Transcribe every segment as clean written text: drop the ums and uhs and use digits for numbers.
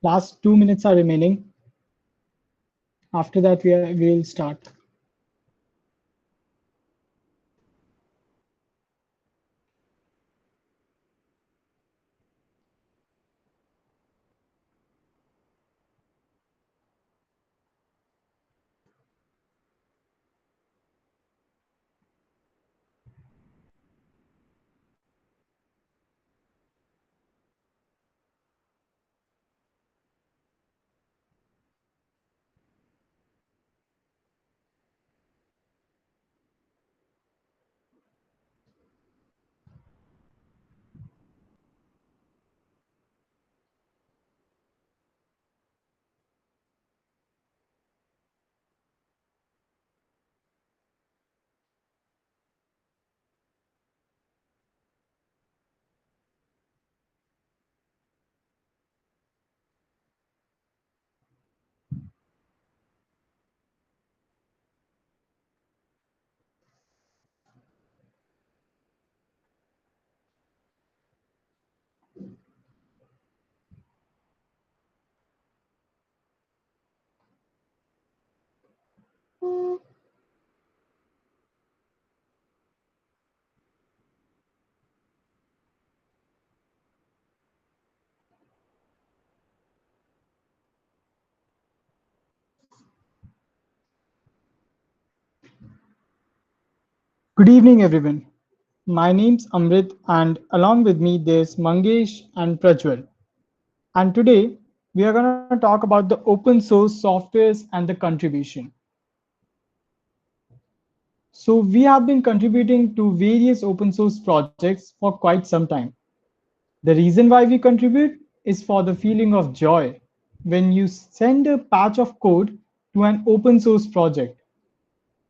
Last 2 minutes are remaining. After that, we'll start. Good evening, everyone. My name's Amrit, and along with me, there's Mangesh and Prajwal. And today, we are going to talk about the open source softwares and the contribution. So, we have been contributing to various open source projects for quite some time. The reason why we contribute is for the feeling of joy when you send a patch of code to an open source project.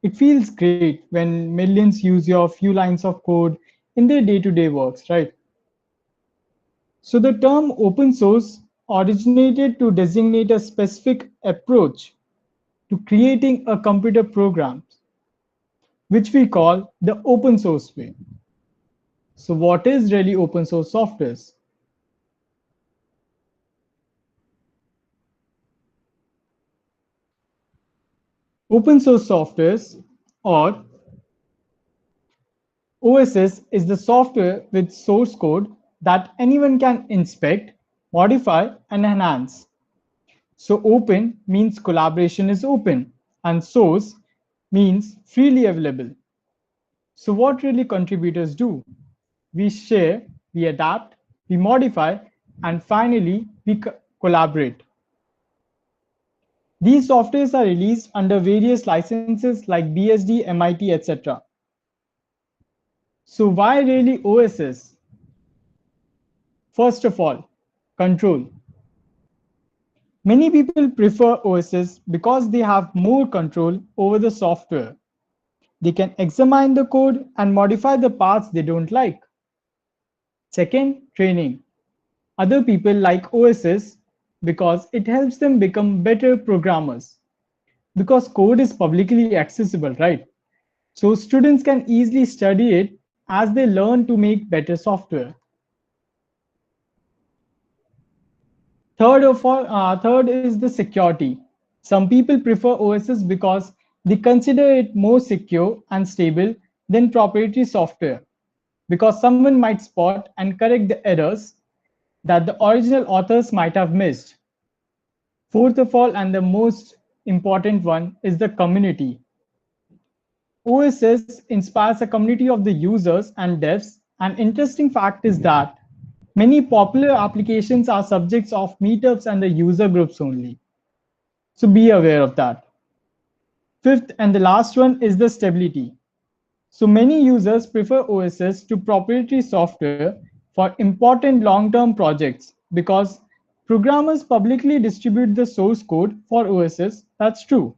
It feels great when millions use your few lines of code in their day-to-day works, right? So the term open source originated to designate a specific approach to creating a computer program, which we call the open source way. So what is really open source softwares? Open source softwares, or OSS, is the software with source code that anyone can inspect, modify, and enhance. So open means collaboration is open, and source means freely available. So what really contributors do? We share, we adapt, we modify, and finally we collaborate. These softwares are released under various licenses like BSD, MIT, etc. So why really OSS? First of all, control. Many people prefer OSS because they have more control over the software. They can examine the code and modify the parts they don't like. Second, training. Other people like OSS because it helps them become better programmers. Because code is publicly accessible, right? So students can easily study it as they learn to make better software. Third is the security. Some people prefer OSS because they consider it more secure and stable than proprietary software, because someone might spot and correct the errors that the original authors might have missed. Fourth of all, and the most important one, is the community. OSS inspires a community of the users and devs. An interesting fact is that many popular applications are subjects of meetups and the user groups only. So be aware of that. Fifth and the last one is the stability. So many users prefer OSS to proprietary software for important long-term projects because programmers publicly distribute the source code for OSs. That's true.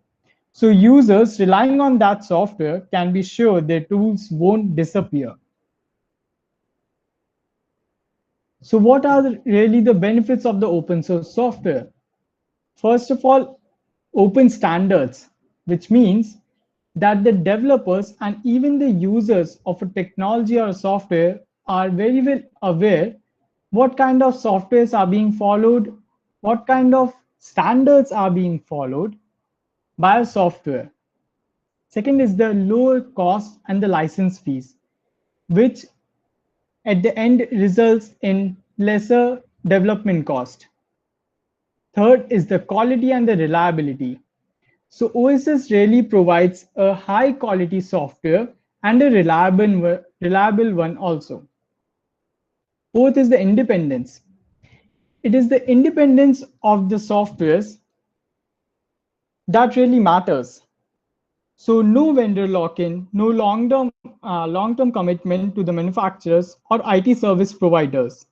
So users relying on that software can be sure their tools won't disappear. So what are really the benefits of the open source software? First of all, open standards, which means that the developers and even the users of a technology or a software are very well aware what kind of softwares are being followed, what kind of standards are being followed by a software. Second is the lower cost and the license fees, which at the end results in lesser development cost. Third is the quality and the reliability. So OSS really provides a high quality software and a reliable one also. Fourth is the independence. It is the independence of the softwares that really matters. So no vendor lock-in, no long-term commitment to the manufacturers or IT service providers.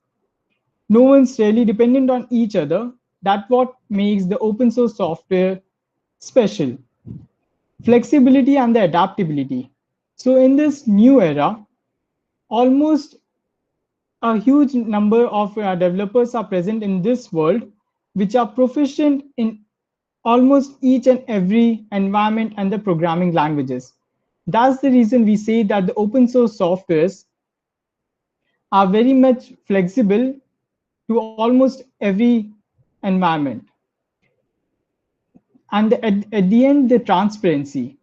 No one's really dependent on each other. That's what makes the open source software special. Flexibility and the adaptability. So in this new era, almost a huge number of developers are present in this world, which are proficient in almost each and every environment and the programming languages. That's the reason we say that the open source softwares are very much flexible to almost every environment. And at the end, the transparency.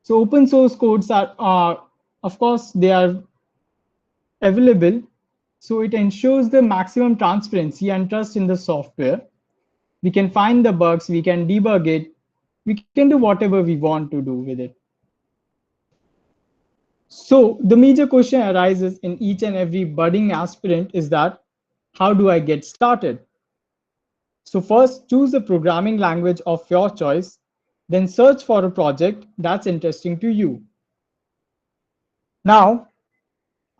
So open source codes are of course, they are available. So it ensures the maximum transparency and trust in the software. We can find the bugs, we can debug it, we can do whatever we want to do with it. So the major question arises in each and every budding aspirant is that, how do I get started? So first, choose a programming language of your choice, then search for a project that's interesting to you. Now,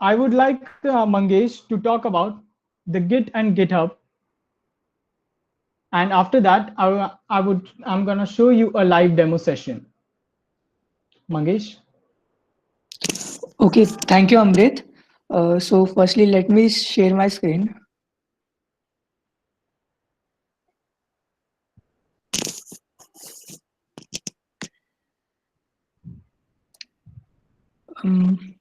I would like Mangesh to talk about the Git and GitHub. And after that, I'm gonna show you a live demo session. Mangesh? Okay, thank you, Amrit. So firstly, let me share my screen. Um,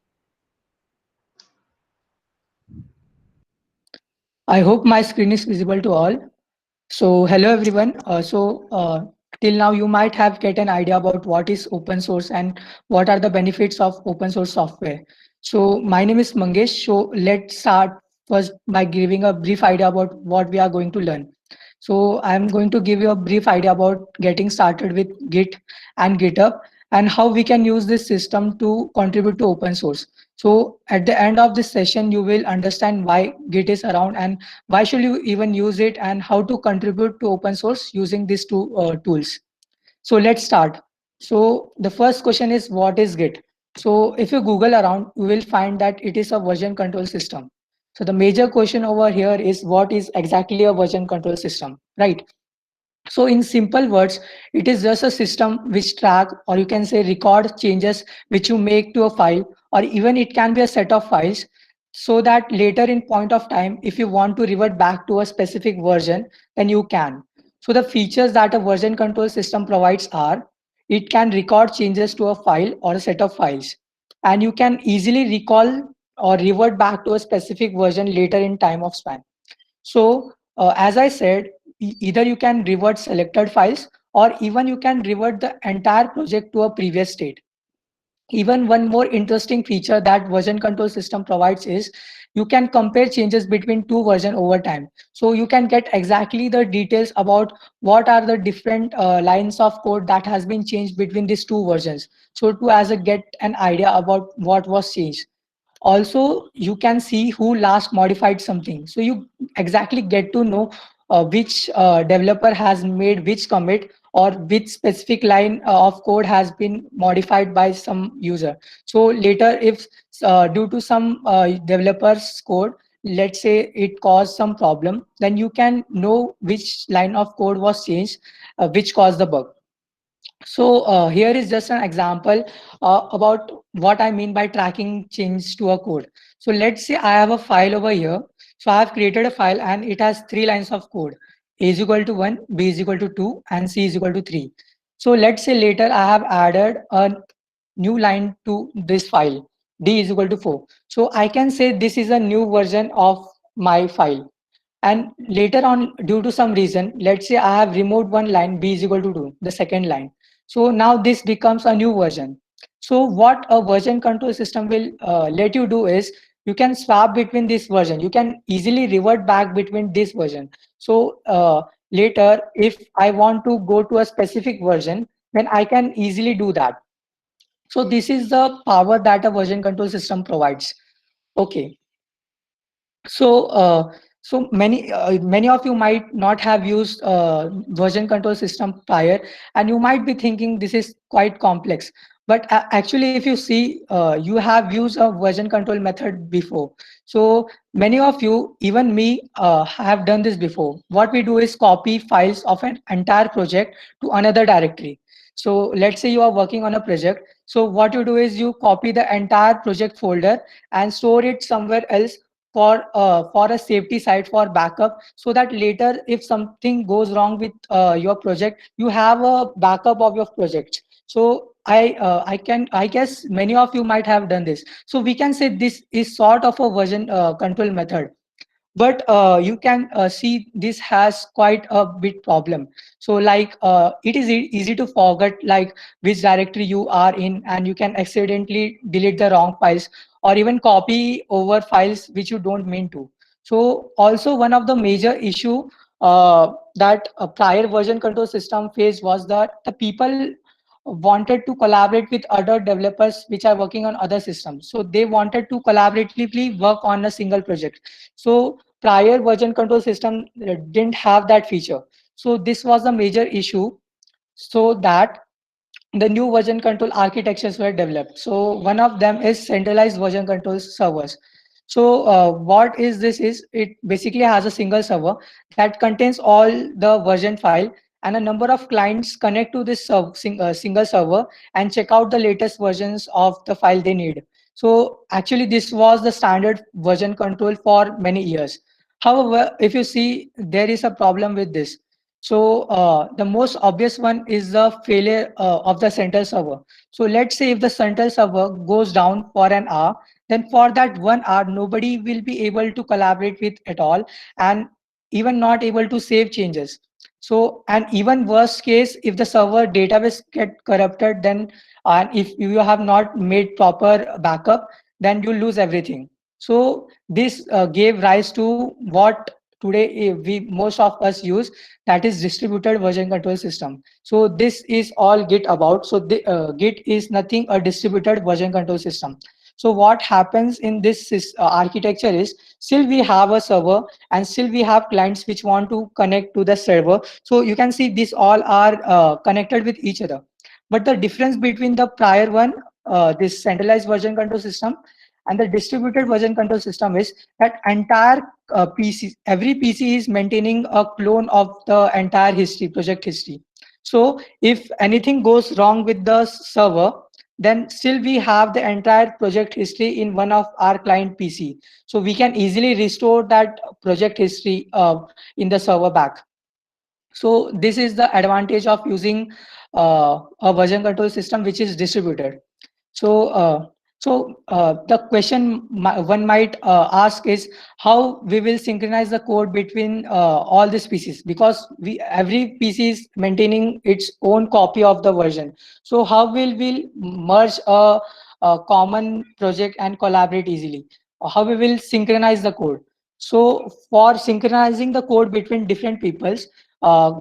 I hope my screen is visible to all. So hello everyone. Till now you might have get an idea about what is open source and what are the benefits of open source software. So my name is Mangesh. So let's start first by giving a brief idea about what we are going to learn. So I'm going to give you a brief idea about getting started with Git and GitHub and how we can use this system to contribute to open source. So at the end of this session, you will understand why Git is around and why should you even use it and how to contribute to open source using these two tools. So let's start. So the first question is, what is Git? So if you Google around, you will find that it is a version control system. So the major question over here is, what is exactly a version control system, right? So in simple words, it is just a system which track, or you can say record changes which you make to a file, or even it can be a set of files, so that later in point of time, if you want to revert back to a specific version, then you can. So the features that a version control system provides are, it can record changes to a file or a set of files, and you can easily recall or revert back to a specific version later in time of span. So as I said, either you can revert selected files or even you can revert the entire project to a previous state. Even one more interesting feature that version control system provides is you can compare changes between two versions over time. So you can get exactly the details about what are the different lines of code that has been changed between these two versions. So to as a get an idea about what was changed. Also, you can see who last modified something, so you exactly get to know which developer has made which commit or which specific line of code has been modified by some user. So later if due to some developers code, let's say it caused some problem, then you can know which line of code was changed, which caused the bug. So here is just an example about what I mean by tracking change to a code. So let's say I have a file over here. So I have created a file and it has three lines of code. A is equal to 1, B is equal to 2, and C is equal to 3. So let's say later I have added a new line to this file. D is equal to 4. So I can say this is a new version of my file. And later on, due to some reason, let's say I have removed one line, B is equal to 2, the second line. So now this becomes a new version. So what a version control system will let you do is you can swap between this version. You can easily revert back between this version. So later, if I want to go to a specific version, then I can easily do that. So this is the power that a version control system provides. Okay. So, many of you might not have used version control system prior, and you might be thinking this is quite complex. But actually, if you see, you have used a version control method before. So many of you, even me, have done this before. What we do is copy files of an entire project to another directory. So let's say you are working on a project. So what you do is you copy the entire project folder and store it somewhere else for a safety side for backup, so that later if something goes wrong with your project, you have a backup of your project. So I guess many of you might have done this. So we can say this is sort of a version control method. But you can see this has quite a big problem. So like it is easy to forget like which directory you are in, and you can accidentally delete the wrong files or even copy over files which you don't mean to. So also one of the major issue that a prior version control system faced was that the people wanted to collaborate with other developers which are working on other systems. So they wanted to collaboratively work on a single project. So prior version control system didn't have that feature. So this was a major issue, so that the new version control architectures were developed. So one of them is centralized version control servers. So what is this is it basically has a single server that contains all the version file, and a number of clients connect to this single server and check out the latest versions of the file they need. So actually this was the standard version control for many years. However, if you see, there is a problem with this. So the most obvious one is the failure of the central server. So let's say if the central server goes down for an hour, then for that 1 hour, nobody will be able to collaborate with at all, and even not able to save changes. So, and even worst case, if the server database get corrupted, then and if you have not made proper backup, then you lose everything. So this gave rise to what today we most of us use, that is distributed version control system. So this is all Git about. So Git is nothing a distributed version control system. So what happens in this architecture is still we have a server and still we have clients which want to connect to the server. So you can see these all are connected with each other. But the difference between the prior one, this centralized version control system, and the distributed version control system is that entire PC, every PC is maintaining a clone of the entire history, project history. So if anything goes wrong with the server, then still we have the entire project history in one of our client PC. So we can easily restore that project history in the server back. So this is the advantage of using a version control system which is distributed. So, the question one might ask is how we will synchronize the code between all these PCs, because we every PC is maintaining its own copy of the version. So how will we merge a common project and collaborate easily? How we will synchronize the code? So for synchronizing the code between different peoples,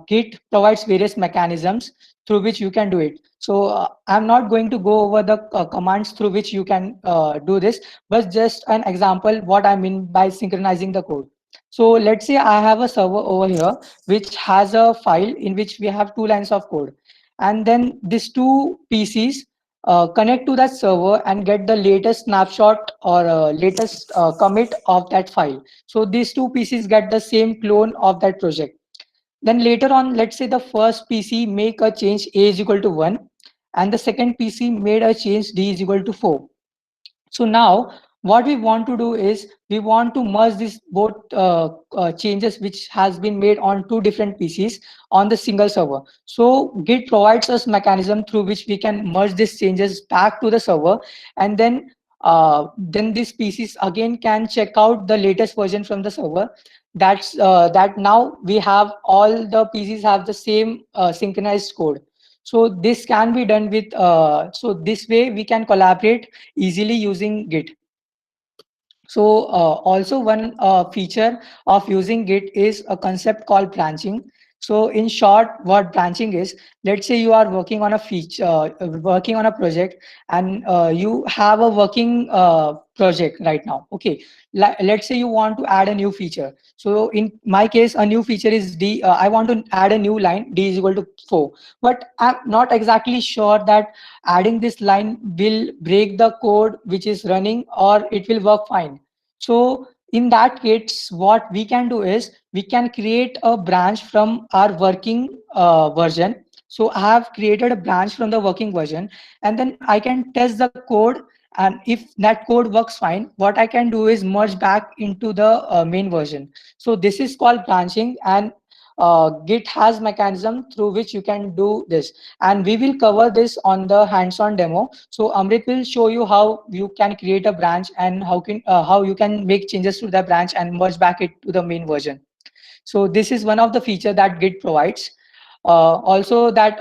Git provides various mechanisms through which you can do it. So I'm not going to go over the commands through which you can do this, but just an example what I mean by synchronizing the code. So let's say I have a server over here which has a file in which we have two lines of code, and then these two PCs connect to that server and get the latest snapshot or latest commit of that file. So these two PCs get the same clone of that project. Then later on, let's say the first PC make a change A is equal to 1 and the second PC made a change D is equal to 4. So now what we want to do is we want to merge these both changes which has been made on two different PCs on the single server. So Git provides us mechanism through which we can merge these changes back to the server, and then these PCs again can check out the latest version from the server. That now we have all the PCs have the same synchronized code. So this can be done with so this way we can collaborate easily using Git. So also one feature of using Git is a concept called branching. So in short, what branching is, let's say you are working on a feature, working on a project, and you have a working project right now. Okay, let's say you want to add a new feature. So in my case, a new feature is D. I want to add a new line, D is equal to 4. But I'm not exactly sure that adding this line will break the code which is running or it will work fine. So in that case, what we can do is we can create a branch from our working version. So I have created a branch from the working version, and then I can test the code. And if that code works fine, what I can do is merge back into the main version. So this is called branching, and Git has mechanism through which you can do this, and we will cover this on the hands-on demo. So Amrit will show you how you can create a branch and how you can make changes to the branch and merge back it to the main version. So this is one of the feature that Git provides. Also that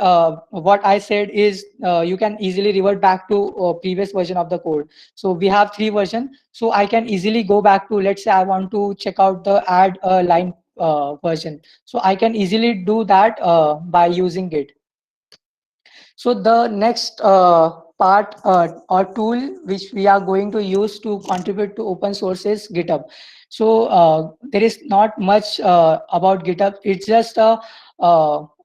what I said is you can easily revert back to previous version of the code. So we have three version. So I can easily go back to, let's say I want to check out the add line version. So I can easily do that by using Git. So the next part or tool which we are going to use to contribute to open source is GitHub. So there is not much about GitHub. It's just a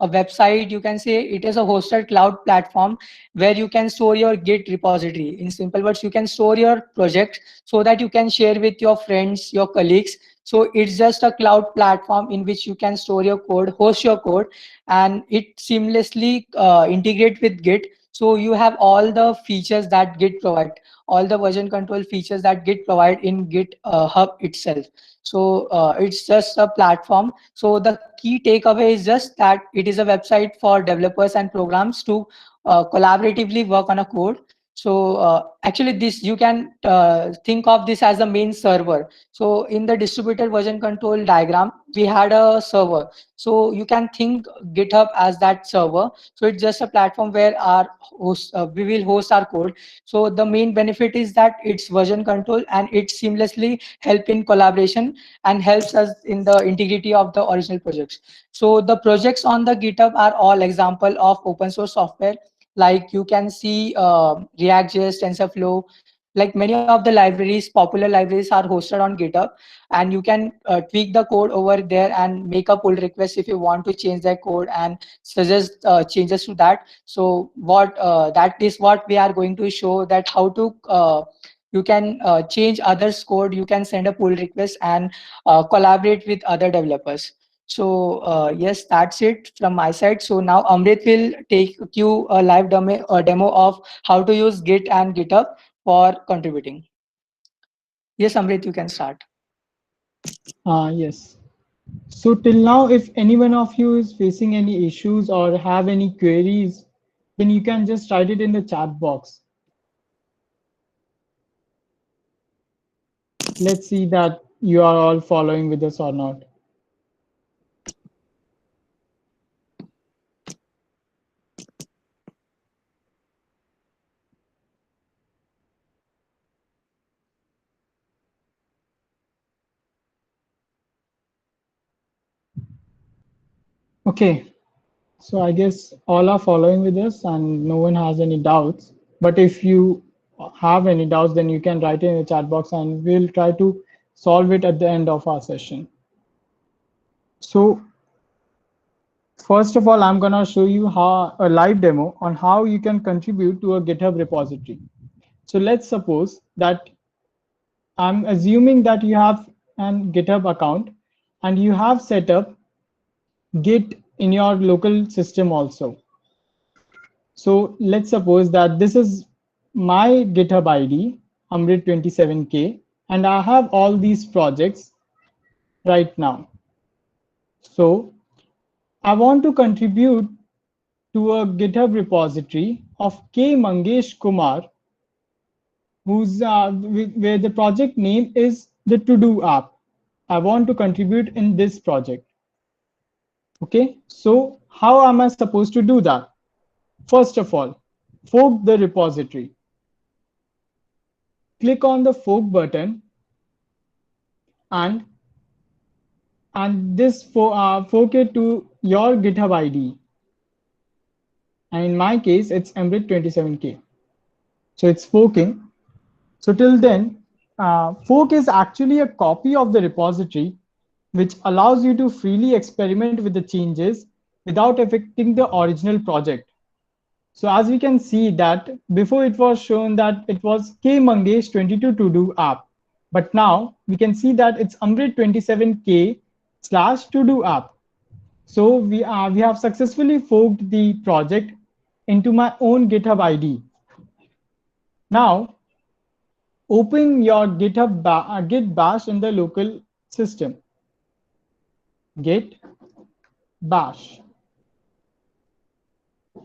website. You can say it is a hosted cloud platform where you can store your Git repository. In simple words, you can store your project so that you can share with your friends, your colleagues. So it's just a cloud platform in which you can store your code, host your code, and it seamlessly integrate with Git. So you have all the features that Git provide, all the version control features that Git provide in Git hub itself. So it's just a platform. So the key takeaway is just that it is a website for developers and programs to collaboratively work on a code. So actually this you can think of this as the main server. So in the distributed version control diagram, we had a server. So you can think GitHub as that server. So it's just a platform where our we will host our code. So the main benefit is that it's version control and it seamlessly help in collaboration and helps us in the integrity of the original projects. So the projects on the GitHub are all example of open source software. Like you can see React.js, TensorFlow, like many of the libraries, popular libraries are hosted on GitHub, and you can tweak the code over there and make a pull request if you want to change that code and suggest changes to that. So what that is what we are going to show, that how to you can change others code, you can send a pull request and collaborate with other developers. So yes, that's it from my side. So now Amrit will take you a live demo of how to use Git and GitHub for contributing. Yes, Amrit, you can start. Yes. So till now, if any one of you is facing any issues or have any queries, then you can just write it in the chat box. Let's see that you are all following with us or not. Okay, so I guess all are following with us and no one has any doubts. But if you have any doubts, then you can write it in the chat box and we'll try to solve it at the end of our session. So First of all, I'm going to show you how a live demo on how you can contribute to a GitHub repository. So let's suppose that I'm assuming that you have an GitHub account and you have set up Git in your local system also. So let's suppose that this is my GitHub ID, Amrit27K, and I have all these projects right now. So I want to contribute to a GitHub repository of K. Mangesh Kumar, who's where the project name is the To-Do app. I want to contribute in this project. Okay, so how am I supposed to do that? First of all, fork the repository. Click on the fork button and this fork it to your GitHub ID. And in my case, it's Embed27K. So it's forking. So till then, fork is actually a copy of the repository, which allows you to freely experiment with the changes without affecting the original project. So as we can see that before it was shown that it was K Mangesh 22 to do app, but now we can see that it's Amrit 27K / to do app. So we have successfully forked the project into my own GitHub ID. Now open your Git bash in the local system. Git bash.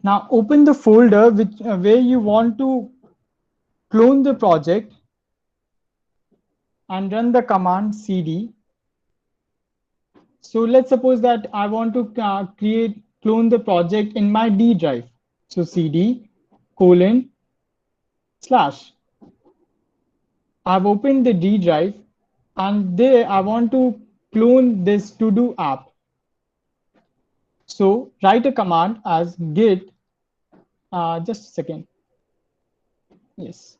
Now open the folder where you want to clone the project and run the command cd. So let's suppose that I want to clone the project in my D drive. So cd : /. I've opened the D drive and there I want to clone this to do app. So write a command as git, just a second. Yes.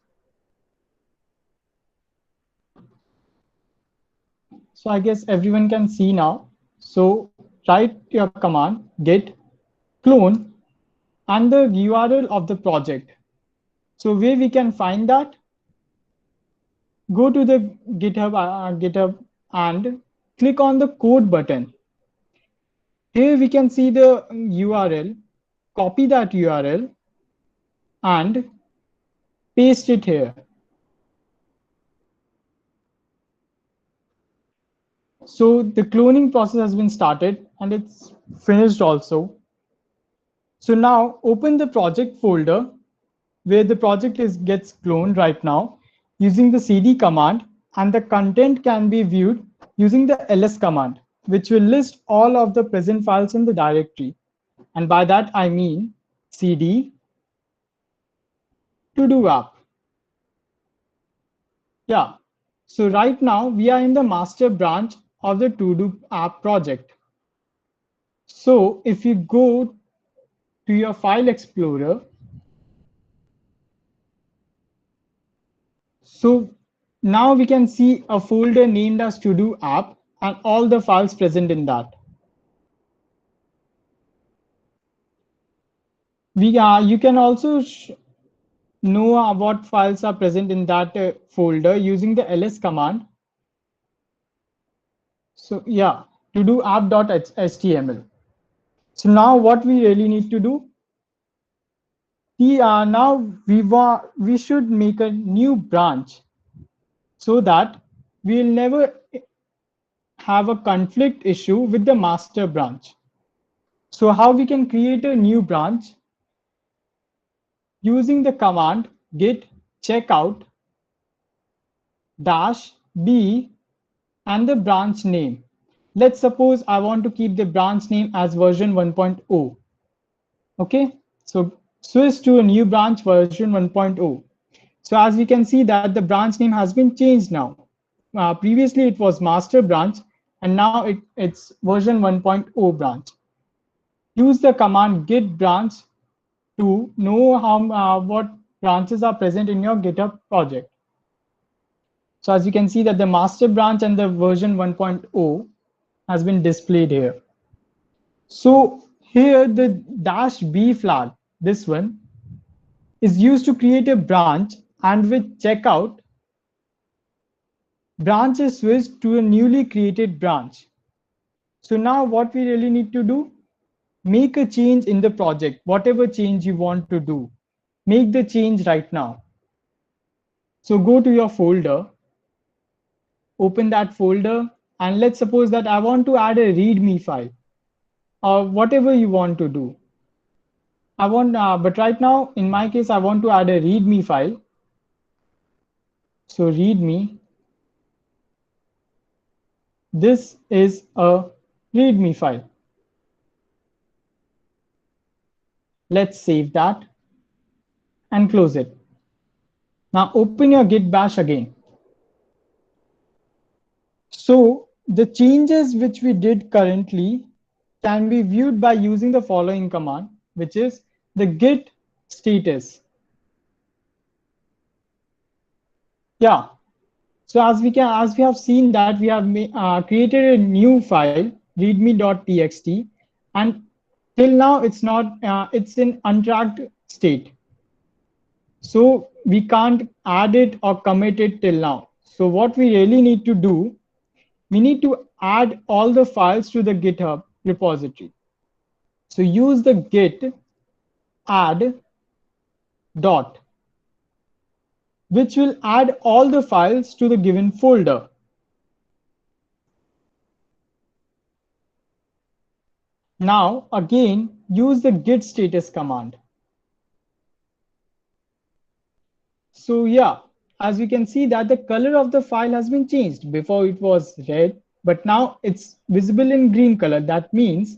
So I guess everyone can see now. So write your command git clone and the URL of the project. So where we can find that, go to the GitHub and click on the code button. Here we can see the URL, copy that URL and paste it here. So the cloning process has been started and it's finished also. So now open the project folder where the project gets cloned right now using the cd command, and the content can be viewed using the ls command, which will list all of the present files in the directory. And by that I mean cd to do app. Yeah. So right now we are in the master branch of the to do app project. So if you go to your file explorer, so now we can see a folder named as to do app and all the files present in that. You can also know what files are present in that folder using the ls command. So yeah, to do app.html. So now what we really need to do, now we should make a new branch so that we'll never have a conflict issue with the master branch. So how we can create a new branch? Using the command git checkout -b and the branch name. Let's suppose I want to keep the branch name as version 1.0. Okay, so switch to a new branch version 1.0. So as we can see that the branch name has been changed now. Previously it was master branch and now it's version 1.0 branch. Use the command git branch to know what branches are present in your GitHub project. So as you can see that the master branch and the version 1.0 has been displayed here. So Here the dash B flag, this one, is used to create a branch, and with checkout, branch is switched to a newly created branch. So now what we really need to do, make a change in the project, whatever change you want to do, make the change right now. So go to your folder, open that folder, and let's suppose that I want to add a README file or whatever you want to do. But right now, in my case, I want to add a README file. So README, this is a README file. Let's save that and close it. Now open your Git bash again. So the changes which we did currently can be viewed by using the following command, which is the git status. Yeah. So as we have seen that we have created a new file readme.txt, and till now it's not it's in untracked state. So we can't add it or commit it till now. So what we really need to do, we need to add all the files to the GitHub repository. So use the git add dot, which will add all the files to the given folder. Now again, use the git status command. So yeah, as we can see that the color of the file has been changed. Before it was red, but now it's visible in green color. That means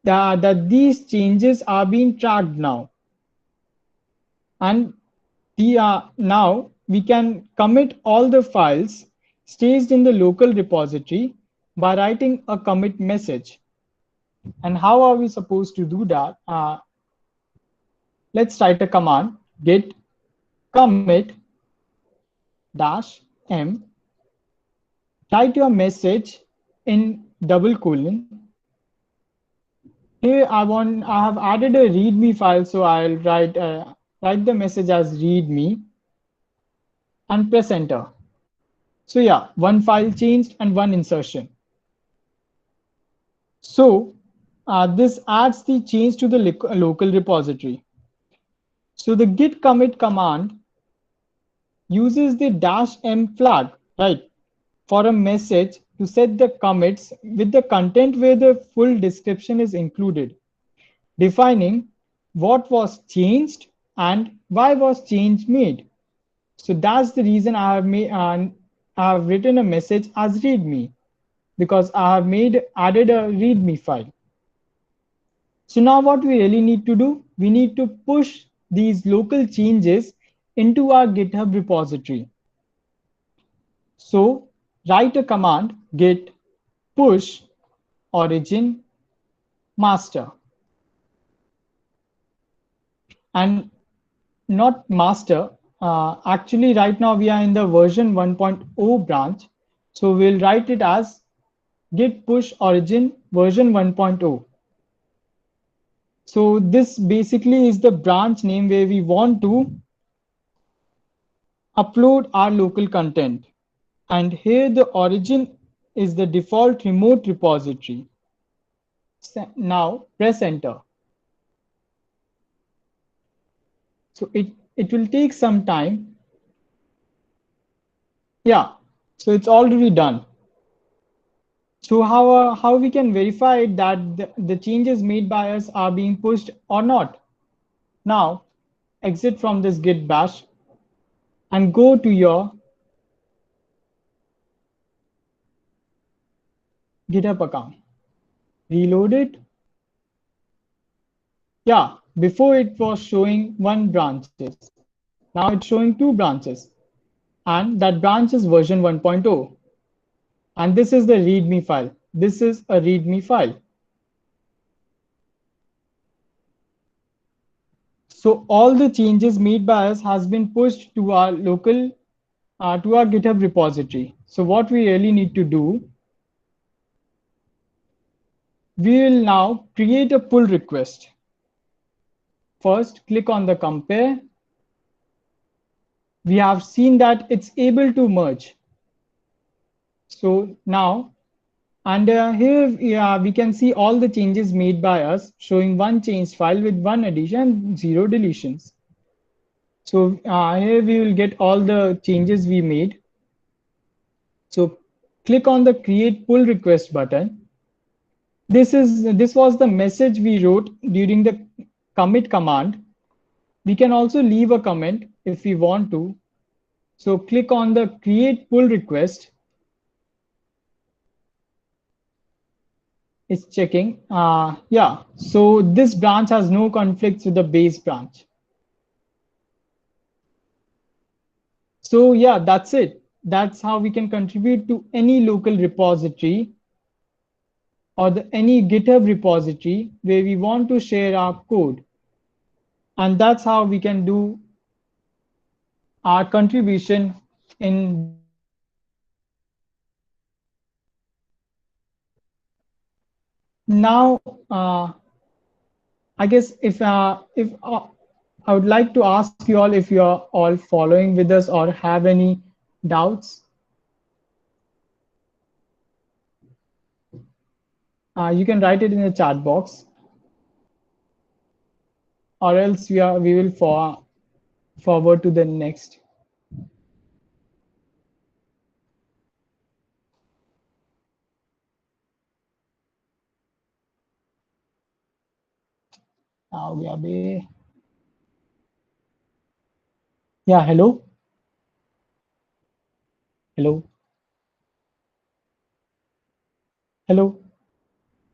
that these changes are being tracked now. And now we can commit all the files staged in the local repository by writing a commit message. And how are we supposed to do that? Let's write a command git commit dash m. Write your message in double colon. Here I have added a readme file, so I'll write the message as readme and press enter. So yeah, one file changed and one insertion. So this adds the change to the local repository. So the git commit command uses the dash m flag, right, for a message to set the commits with the content where the full description is included, defining what was changed and why was change made. So that's the reason I have written a message as readme, because I have added a readme file. So now what we really need to do, we need to push these local changes into our GitHub repository. So write a command git push origin master, and not master. Actually, right now we are in the version 1.0 branch. So we'll write it as git push origin version 1.0. So this basically is the branch name where we want to upload our local content. And here the origin is the default remote repository. Now press enter. So it will take some time. Yeah, so it's already done. So how we can verify that the changes made by us are being pushed or not? Now exit from this git bash and go to your GitHub account. Reload it. Yeah, before it was showing one branches. Now it's showing two branches. And that branch is version 1.0. And this is the README file. This is a README file. So all the changes made by us has been pushed to our local, to our GitHub repository. So what we really need to do, We will now create a pull request. First, click on the compare. We have seen that it's able to merge. So now, and here we can see all the changes made by us, showing one changed file with one addition and zero deletions. So here we will get all the changes we made. So click on the create pull request button. This was the message we wrote during the commit command. We can also leave a comment if we want to. So click on the create pull request. It's checking. Yeah, so this branch has no conflicts with the base branch. So yeah, that's it. That's how we can contribute to any local repository or any GitHub repository where we want to share our code. And that's how we can do our contribution in this open source project. Now, I guess if I would like to ask you all if you are all following with us or have any doubts. You can write it in the chat box, or else we will forward to the next. Yeah, hello, hello, hello.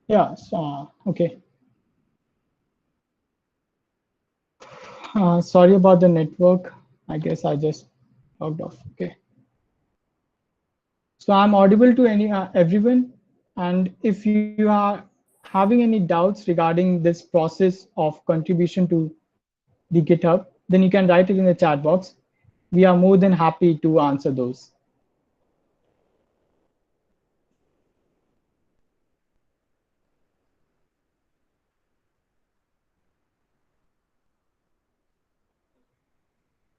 Yeah, so, okay. Sorry about the network. I guess I just logged off. Okay. So I'm audible to everyone. And if you are having any doubts regarding this process of contribution to the GitHub, then you can write it in the chat box. We are more than happy to answer those.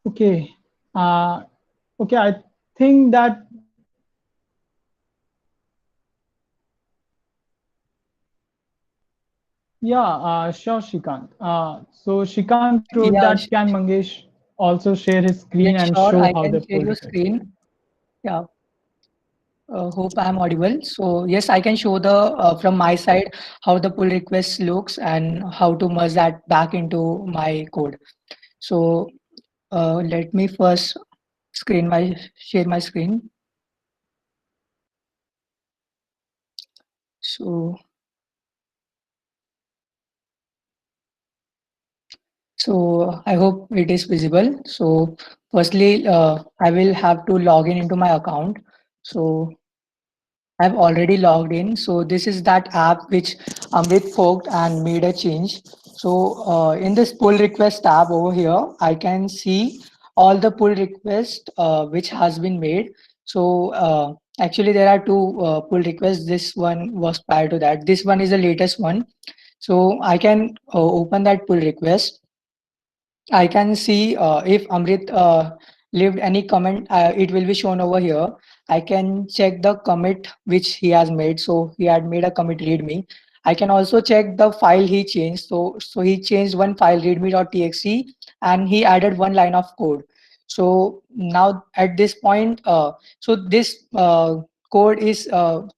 Okay. Uh, okay, I think that yeah, sure, Shrikant. So Shrikant wrote that Yeah, can Mangesh also share his screen yes, and sure. show I how the can pull share your request. screen. Yeah, hope I'm audible. So yes, I can show the from my side how the pull request looks and how to merge that back into my code. So let me first share my screen. So I hope it is visible. So firstly, I will have to log in into my account. So I've already logged in. So this is that app which Amrit forked and made a change. So in this pull request tab over here, I can see all the pull requests which has been made. So actually there are two pull requests. This one was prior to that. This one is the latest one. So I can open that pull request. I can see if Amrit left any comment, it will be shown over here. I can check the commit which he has made. So he had made a commit readme. I can also check the file he changed. So he changed one file readme.txt and he added one line of code. So now at this point, so this code is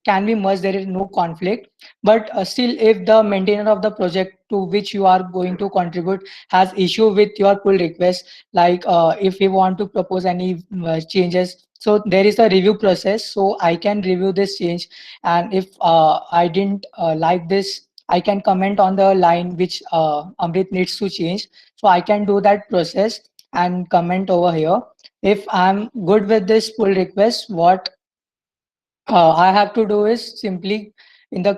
can be merged. There is no conflict. But still, if the maintainer of the project to which you are going to contribute has issue with your pull request, like if we want to propose any changes, so there is a review process. So I can review this change, and if I didn't like this, I can comment on the line which Amrit needs to change. So I can do that process and comment over here. If I'm good with this pull request, what I have to do is simply in the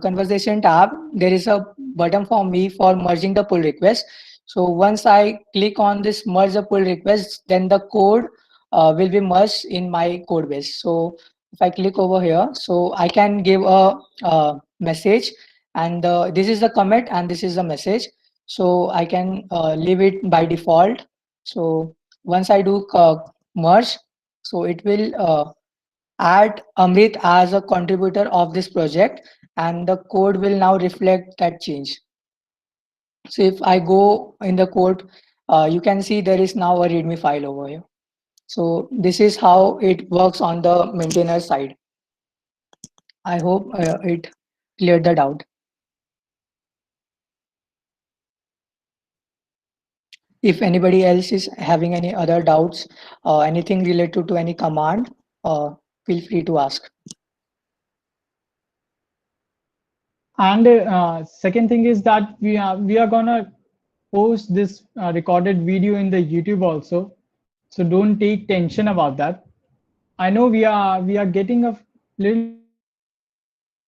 conversation tab, there is a button for me for merging the pull request. So once I click on this merge the pull request, then the code will be merged in my code base. So if I click over here, so I can give a message and this is the commit and this is the message. So I can leave it by default. So once I do merge, so it will add Amrit as a contributor of this project, and the code will now reflect that change. So if I go in the code, you can see there is now a README file over here. So this is how it works on the maintainer side. I hope it cleared the doubt. If anybody else is having any other doubts, anything related to any command, feel free to ask. And second thing is that we are gonna post this recorded video in the YouTube also. So don't take tension about that. I know we are getting a little bit of trouble with the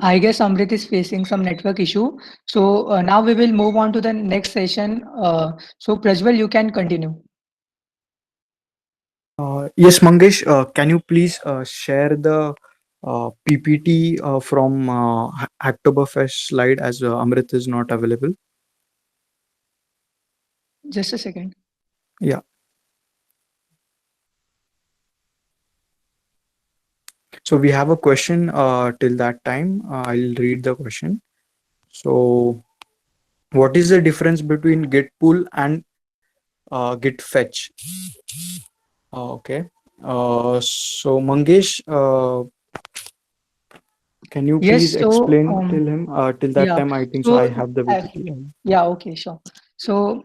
I guess Amrit is facing some network issue. So now we will move on to the next session. So Prajwal, you can continue. Yes, Mangesh, can you please share the PPT from Hacktoberfest slide as Amrit is not available? Just a second. Yeah. So we have a question till that time. I'll read the question. So, what is the difference between git pull and git fetch? Okay. So Mangesh, can you please Yes. So explain till him? Till that yeah. time, I think so. I So have the uh, PPT. yeah. Okay. Sure. So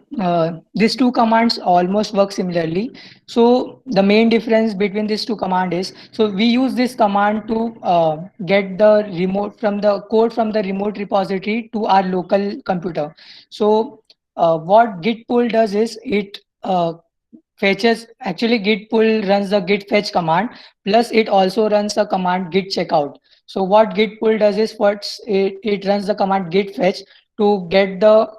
these two commands almost work similarly. So the main difference between these two command is, so we use this command to get the remote from the code from the remote repository to our local computer. So what git pull does is it fetches, actually git pull runs the git fetch command, plus it also runs the command git checkout. So what git pull does is it runs the command git fetch to get the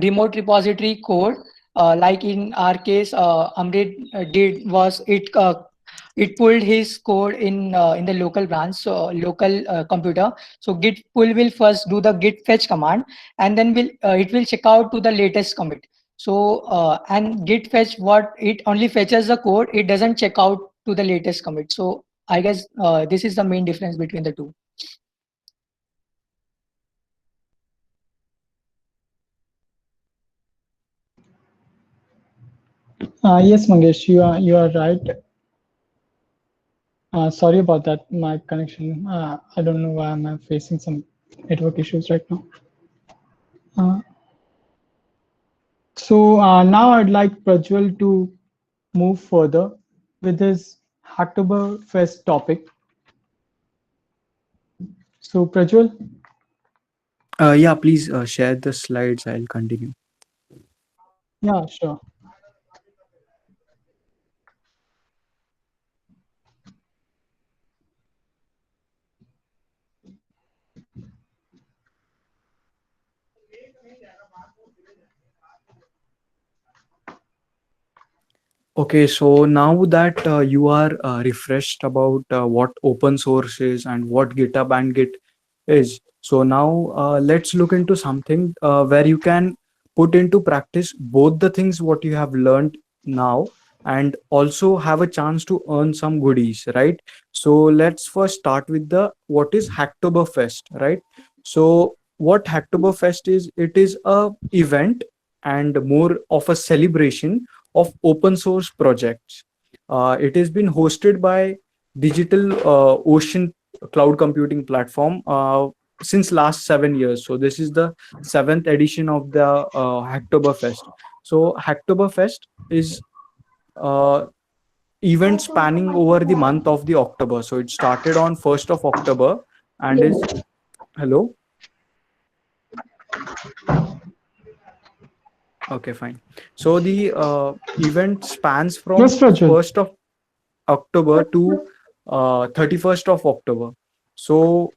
remote repository code. Like in our case, Amrit did was it pulled his code in the local branch, so local computer. So git pull will first do the git fetch command, and then will it will check out to the latest commit. So and git fetch, what it only fetches the code, it doesn't check out to the latest commit. So I guess this is the main difference between the two. yes, Mangesh, you are right. Sorry about that. My connection. I don't know why I'm facing some network issues right now. Uh, so now I'd like Prajwal to move further with his Hacktoberfest topic. So Prajwal, Yeah, please share the slides. I'll continue. yeah, sure. Okay, so now that you are refreshed about what open source is and what GitHub and Git is, so now let's look into something where you can put into practice both the things what you have learned now and also have a chance to earn some goodies, right? So let's first start with the what is Hacktoberfest, right? So what Hacktoberfest is, it is a event and more of a celebration of open source projects. It has been hosted by Digital Ocean cloud computing platform since last 7 years. So this is the seventh edition of the Hacktoberfest. So Hacktoberfest is uh, event spanning over the month of the October. So it started on 1st of October and is hello. Okay, fine. So the event spans from Yes, Rachel. 1st of October to 31st of October. So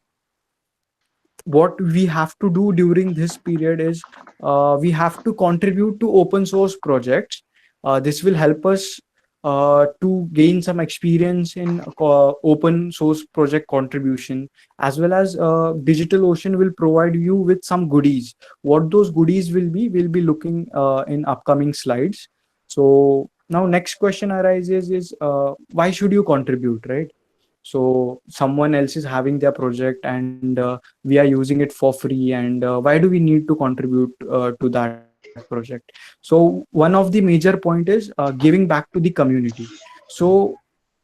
what we have to do during this period is we have to contribute to open source projects. This will help us to gain some experience in open source project contribution, as well as DigitalOcean will provide you with some goodies. What those goodies will be, we'll be looking in upcoming slides. So now next question arises is why should you contribute, right? So someone else is having their project and we are using it for free, and why do we need to contribute to that project? So one of the major point is giving back to the community. So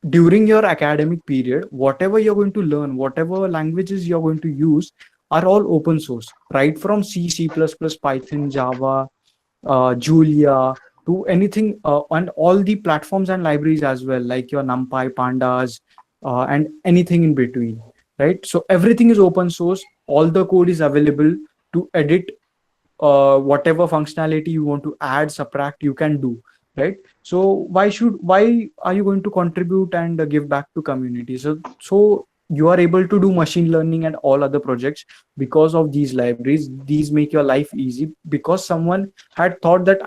during your academic period, whatever you're going to learn, whatever languages you're going to use are all open source, right? From C, C++, Python, Java, Julia, to anything, and all the platforms and libraries as well, like your NumPy, Pandas, and anything in between, right? So everything is open source. All the code is available to edit whatever functionality you want to add, subtract, you can do, right? So why are you going to contribute and give back to community? So you are able to do machine learning and all other projects because of these libraries. These make your life easy because someone had thought that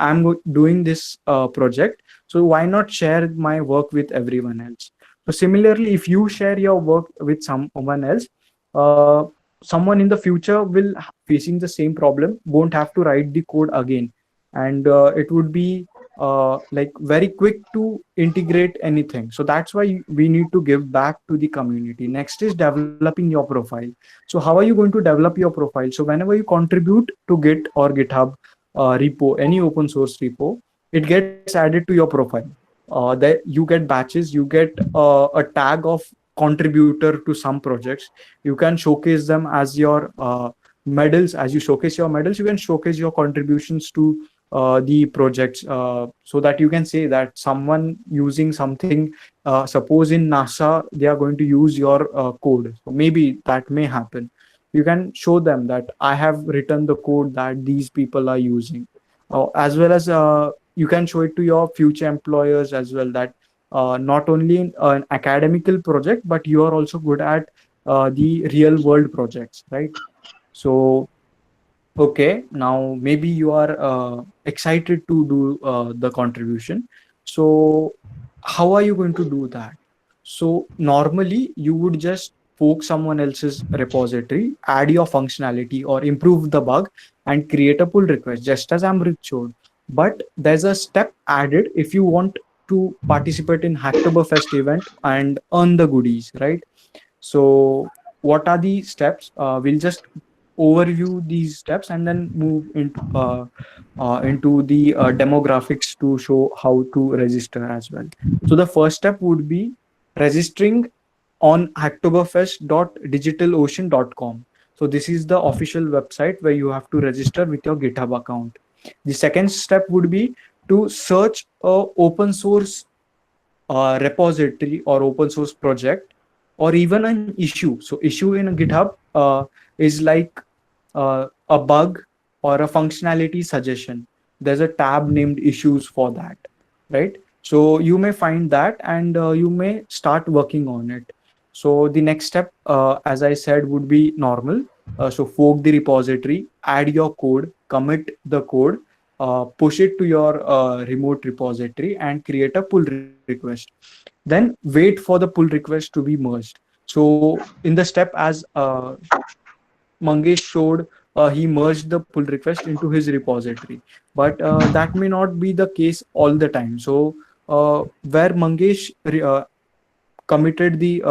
doing this project, so why not share my work with everyone else? So similarly, if you share your work with someone else, uh, someone in the future will facing the same problem won't have to write the code again, and it would be like very quick to integrate anything. So that's why we need to give back to the community. Next is developing your profile. So how are you going to develop your profile? So whenever you contribute to Git or GitHub repo, any open source repo, it gets added to your profile. That you get batches, you get a tag of contributor to some projects. You can showcase them as your medals. As you showcase your medals, you can showcase your contributions to the projects, so that you can say that someone using something, suppose in NASA they are going to use your code, so maybe that may happen. You can show them that I have written the code that these people are using, as well as you can show it to your future employers as well, that not only in an academical project, but you are also good at the real world projects, right? So okay, now maybe you are excited to do the contribution. So how are you going to do that? So normally you would just poke someone else's repository, add your functionality or improve the bug, and create a pull request, just as Amrit showed. But there's a step added if you want to participate in Hacktoberfest event and earn the goodies, right? So what are the steps? We'll just overview these steps and then move into the demographics to show how to register as well. So the first step would be registering on hacktoberfest.digitalocean.com. So this is the official website where you have to register with your GitHub account. The second step would be to search a open source repository or open source project, or even an issue. So issue in a GitHub is like a bug or a functionality suggestion. There's a tab named issues for that, right? So you may find that and you may start working on it. So the next step, as I said, would be normal. So fork the repository, add your code, commit the code, push it to your remote repository and create a pull request. Then wait for the pull request to be merged. So in the step, as Mangesh showed, he merged the pull request into his repository, but that may not be the case all the time. So where Mangesh committed the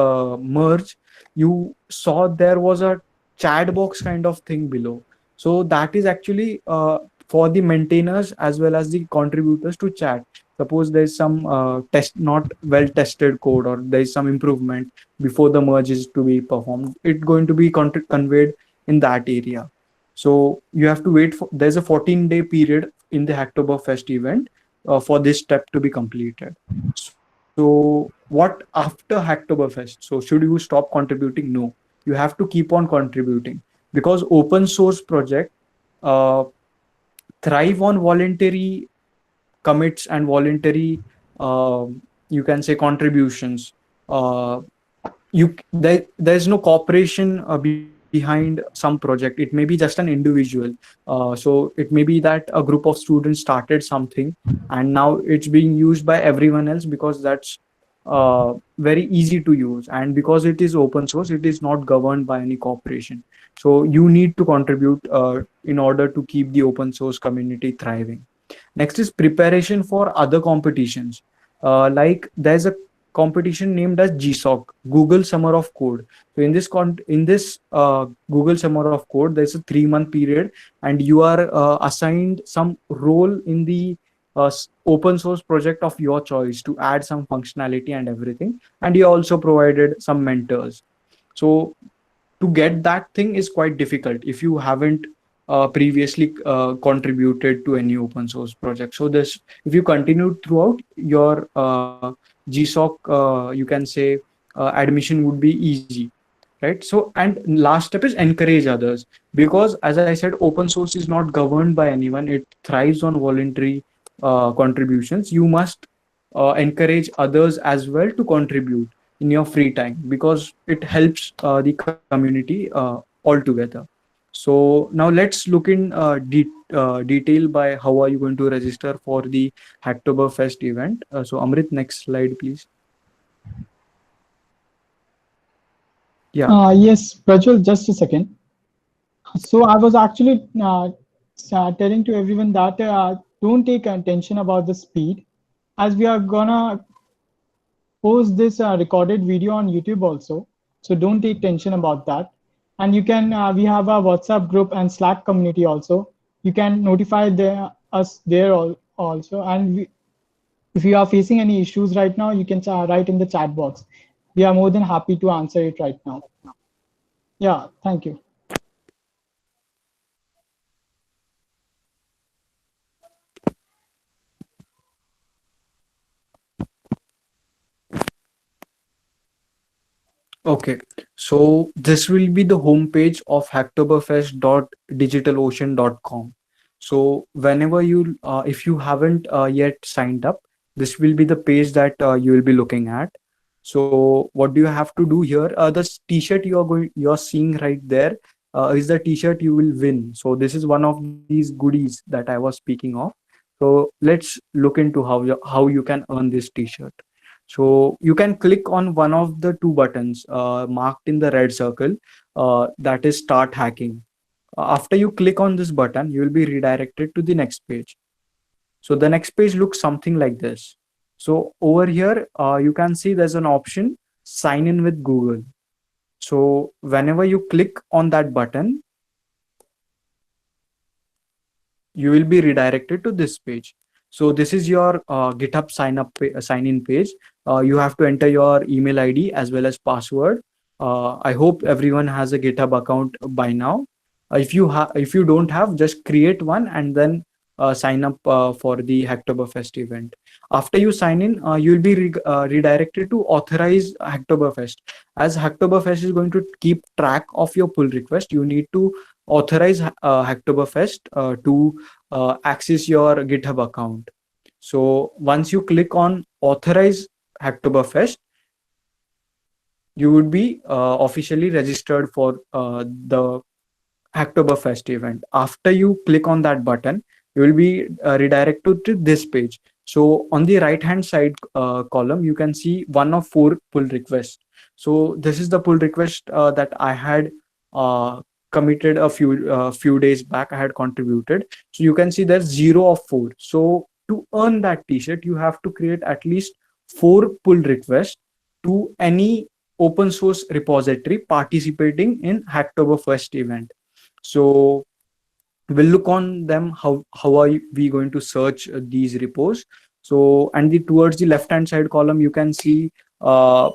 merge, you saw there was a chat box kind of thing below. So that is actually for the maintainers as well as the contributors to chat. Suppose there's some test not well tested code, or there is some improvement before the merge is to be performed, it's going to be conveyed in that area. So you have to wait for, there's a 14-day period in the Hacktoberfest event for this step to be completed. So what after Hacktoberfest? So should you stop contributing? No, you have to keep on contributing, because open source project uh, thrive on voluntary commits and voluntary, you can say, contributions. There's no cooperation behind some project. It may be just an individual. So it may be that a group of students started something and now it's being used by everyone else, because that's very easy to use, and because it is open source, it is not governed by any corporation. So you need to contribute in order to keep the open source community thriving. Next is preparation for other competitions. Like there's a competition named as GSOC, Google Summer of Code. So in this Google Summer of Code, there's a 3-month period, and you are assigned some role in the open source project of your choice to add some functionality and everything. And you also provided some mentors. So to get that thing is quite difficult if you haven't previously contributed to any open source project. So this, if you continue throughout your GSOC, you can say admission would be easy, right? So, and last step is encourage others, because as I said, open source is not governed by anyone. It thrives on voluntary contributions. You must encourage others as well to contribute in your free time, because it helps the community altogether. So now let's look in detail by how are you going to register for the Hacktoberfest event. So Amrit, next slide, please. Yeah. Yes, Prajwal, just a second. So I was actually telling to everyone that don't take attention about the speed, as we are gonna post this recorded video on YouTube also. So don't take tension about that. And you can, we have a WhatsApp group and Slack community also. You can notify us there also. And if you are facing any issues right now, you can write in the chat box. We are more than happy to answer it right now. Yeah, thank you. Okay, so this will be the homepage of hacktoberfest.digitalocean.com. So whenever you, if you haven't yet signed up, this will be the page that you will be looking at. So what do you have to do here? This T-shirt you're seeing right there is the T-shirt you will win. So this is one of these goodies that I was speaking of. So let's look into how you can earn this T-shirt. So you can click on one of the two buttons marked in the red circle, that is start hacking. After you click on this button, you will be redirected to the next page. So the next page looks something like this. So over here, you can see there's an option, sign in with Google. So whenever you click on that button, you will be redirected to this page. So this is your GitHub sign in page. You have to enter your email ID as well as password. I hope everyone has a GitHub account by now. If you don't have, just create one and then sign up for the Hacktoberfest event. After you sign in, you will be redirected to authorize Hacktoberfest. As Hacktoberfest is going to keep track of your pull request, you need to authorize Hacktoberfest to access your GitHub account. So once you click on authorize Hacktoberfest, you would be officially registered for the Hacktoberfest event. After you click on that button, you will be redirected to this page. So on the right hand side column, you can see one of 4 pull requests. So this is the pull request that I had committed a few days back. I had contributed. So you can see there's 0 of 4. So to earn that t-shirt, you have to create at least 4 pull requests to any open source repository participating in Hacktoberfest event. So we'll look on them. How are we going to search these repos? So, and the towards the left hand side column, you can see uh,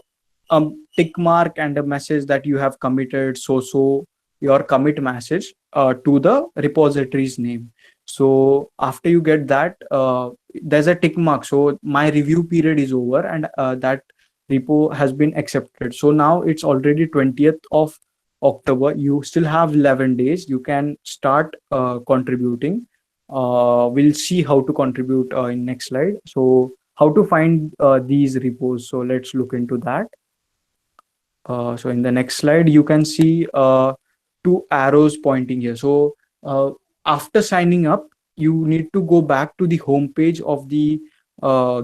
a tick mark and a message that you have committed so your commit message to the repository's name. So after you get that, there's a tick mark, so my review period is over, and that repo has been accepted. So now it's already 20th of October. You still have 11 days. You can start contributing. We'll see how to contribute in next slide. So how to find these repos. So let's look into that. So in the next slide, you can see 2 arrows pointing here. So after signing up, you need to go back to the home page of the uh,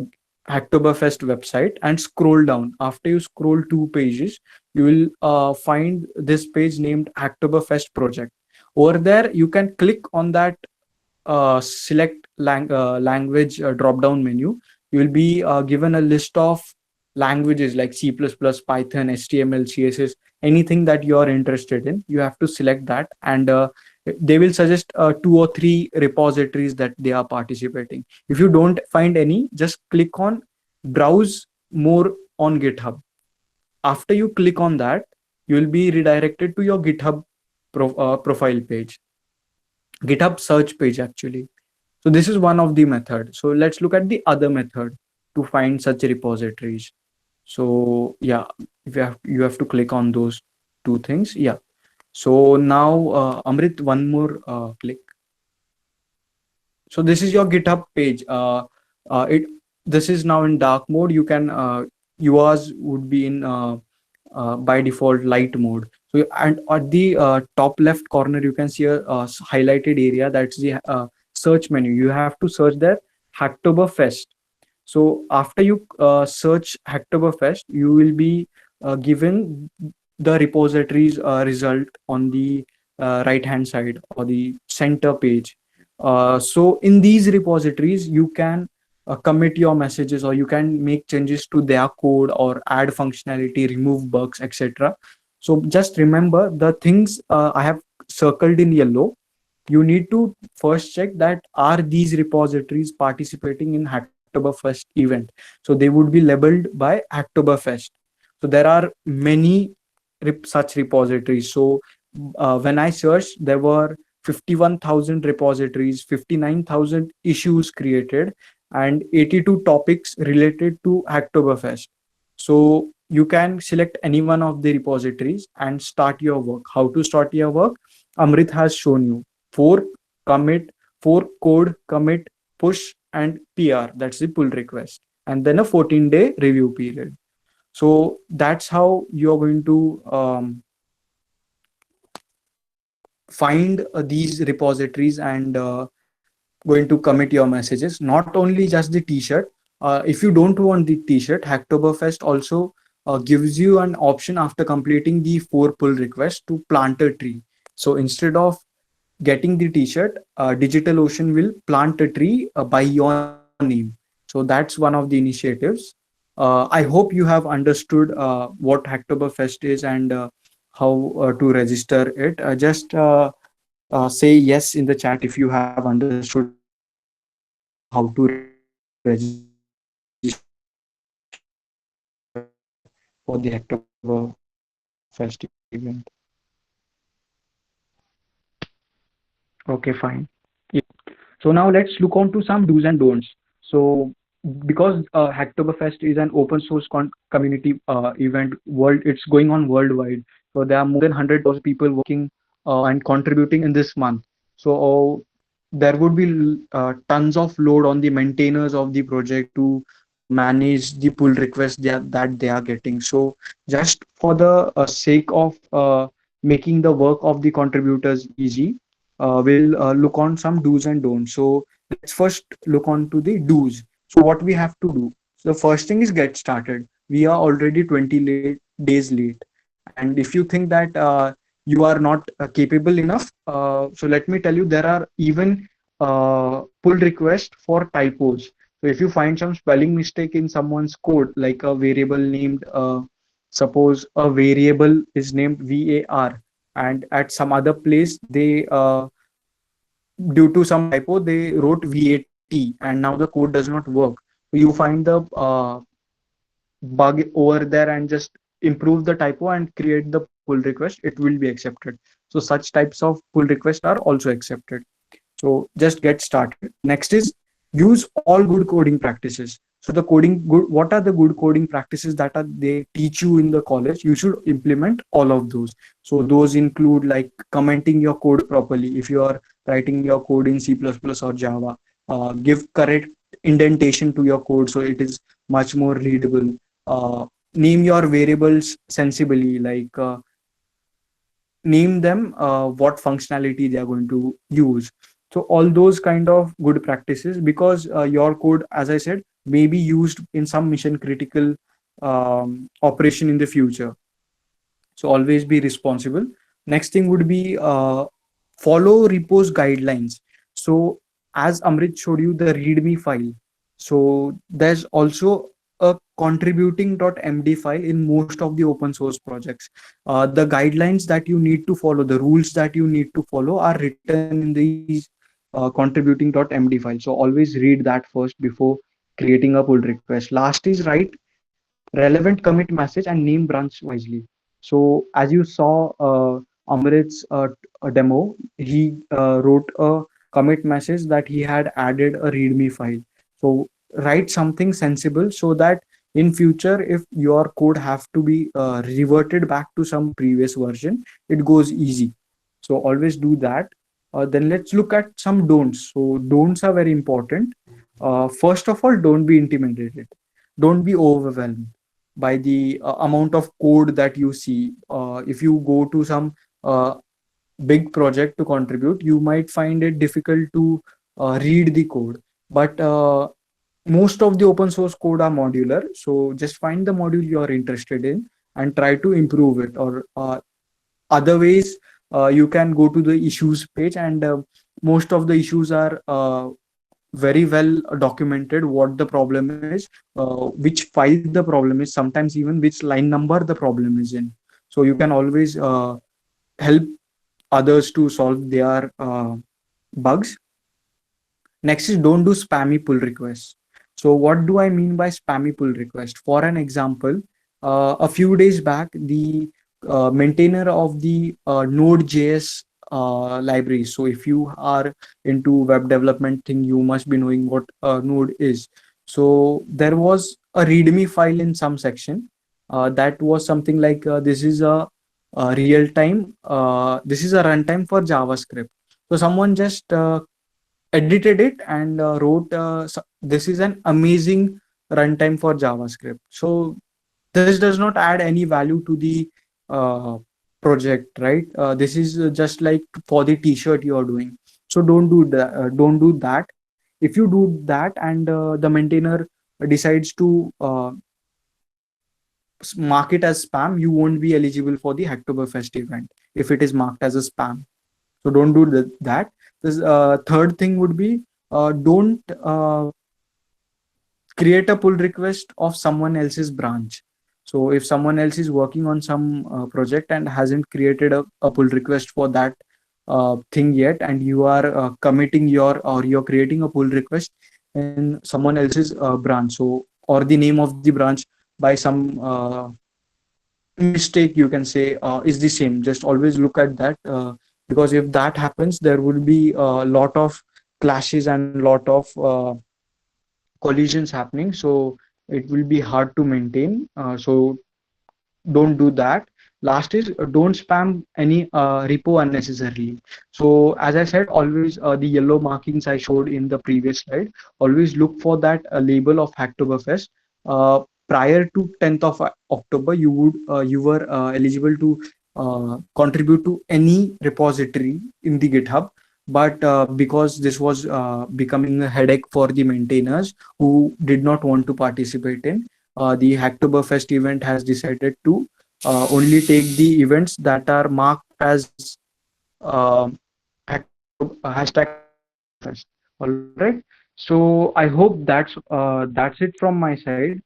Hacktoberfest website and scroll down. After you scroll 2 pages, you will find this page named Hacktoberfest project. Over there, you can click on that select language drop down menu. You will be given a list of languages like C++, Python, HTML, CSS, anything that you are interested in. You have to select that, and they will suggest 2 or 3 repositories that they are participating. If you don't find any, just click on browse more on GitHub. After you click on that, you will be redirected to your GitHub profile page, GitHub search page actually. So this is one of the method. So let's look at the other method to find such repositories. So yeah, if you have to click on those 2 things. Yeah. So now Amrit, one more click. So this is your GitHub page. It This is now in dark mode. You can yours would be in by default light mode. So and at the top left corner, you can see a highlighted area. That's the search menu. You have to search there Hacktoberfest. So after you search Hacktoberfest, you will be given the repository's result on the right hand side or the center page. So in these repositories, you can commit your messages, or you can make changes to their code or add functionality, remove bugs, etc. So just remember the things I have circled in yellow. You need to first check that are these repositories participating in Hacktoberfest event. So they would be labeled by Hacktoberfest. So there are many such repositories. So when I searched, there were 51,000 repositories, 59,000 issues created, and 82 topics related to Hacktoberfest. So you can select any one of the repositories and start your work. How to start your work? Amrit has shown you 4 commit, 4 code, commit, push, and PR. That's the pull request. And then a 14-day review period. So that's how you're going to find these repositories and going to commit your messages. Not only just the t-shirt. If you don't want the t-shirt, Hacktoberfest also gives you an option after completing the 4 pull requests to plant a tree. So instead of getting the t-shirt, DigitalOcean will plant a tree by your name. So that's one of the initiatives. I hope you have understood what Hacktoberfest is and how to register it. Just say yes in the chat if you have understood how to register for the Hacktoberfest event. Okay, fine. Yeah. So now let's look on to some do's and don'ts. So because Hacktoberfest is an open source community event, it's going on worldwide. So there are more than 100,000 people working and contributing in this month. So there would be tons of load on the maintainers of the project to manage the pull requests that they are getting. So just for the sake of making the work of the contributors easy, we'll look on some do's and don'ts. So let's first look on to the do's. So what we have to do. So the first thing is get started. We are already 20 days late. And if you think that you are not capable enough, so let me tell you, there are even pull request for typos. So if you find some spelling mistake in someone's code, like a variable named, suppose a variable is named var, and at some other place they, due to some typo, they wrote vat, and now the code does not work. So you find the bug over there and just improve the typo and create the pull request, it will be accepted. So such types of pull requests are also accepted. So just get started. Next is use all good coding practices. So the coding good, what are the good coding practices that are they teach you in the college? You should implement all of those. So those include like commenting your code properly. If you are writing your code in C++ or Java, give correct indentation to your code so it is much more readable. Name your variables sensibly, like name them what functionality they are going to use. So all those kind of good practices, because your code, as I said, may be used in some mission critical operation in the future. So always be responsible. Next thing would be follow repos guidelines. So as Amrit showed you the readme file, so there's also a contributing.md file in most of the open source projects. The guidelines that you need to follow, the rules that you need to follow are written in these contributing.md file. So always read that first before creating a pull request. Last is write relevant commit message and name branch wisely. So as you saw Amrit's a demo, he wrote a commit message that he had added a readme file. So write something sensible so that in future, if your code have to be reverted back to some previous version, it goes easy. So always do that. Then let's look at some don'ts. So don'ts are very important. First of all, don't be intimidated. Don't be overwhelmed by the amount of code that you see. If you go to some big project to contribute, you might find it difficult to read the code. But most of the open source code are modular. So just find the module you are interested in and try to improve it. Or other ways, you can go to the issues page, and most of the issues are very well documented what the problem is, which file the problem is, sometimes even which line number the problem is in. So you can always help others to solve their bugs. Next is don't do spammy pull requests. So what do I mean by spammy pull request? For an example, a few days back, the maintainer of the Node.js library. So if you are into web development thing, you must be knowing what Node is. So there was a README file in some section that was something like this is a real time. This is a runtime for JavaScript. So someone just edited it and wrote this is an amazing runtime for JavaScript. So this does not add any value to the uh, project, right? This is just like for the t-shirt you are doing. So don't do that. Don't do that. If you do that and the maintainer decides to mark it as spam, you won't be eligible for the Hacktoberfest event if it is marked as a spam. So don't do that. This third thing would be don't create a pull request of someone else's branch. So if someone else is working on some project and hasn't created a pull request for that thing yet, and you are committing your, or you're creating a pull request in someone else's branch, so or the name of the branch by some mistake, you can say, is the same, just always look at that, because if that happens, there will be a lot of clashes and lot of collisions happening, so it will be hard to maintain. So don't do that. Last is don't spam any repo unnecessarily. So as I said, always the yellow markings I showed in the previous slide, always look for that label of Hacktoberfest. Prior to 10th of October, you were eligible to contribute to any repository in the GitHub. But because this was becoming a headache for the maintainers who did not want to participate in, the Hacktoberfest event has decided to only take the events that are marked as hashtag Hacktoberfest. Fest. All right. So I hope that's it from my side.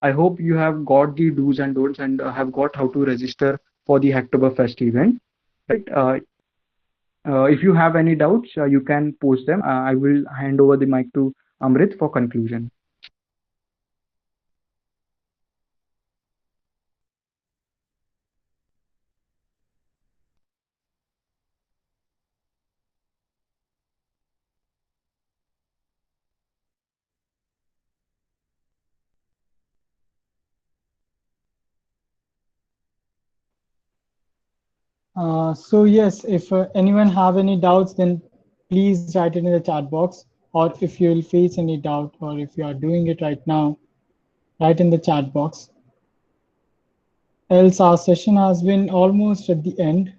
I hope you have got the do's and don'ts and have got how to register for the Hacktoberfest event. Right. If you have any doubts, you can post them. I will hand over the mic to Amrit for conclusion. So yes, if anyone have any doubts, then please write it in the chat box. Or if you will face any doubt, or if you are doing it right now, write in the chat box. Else, our session has been almost at the end.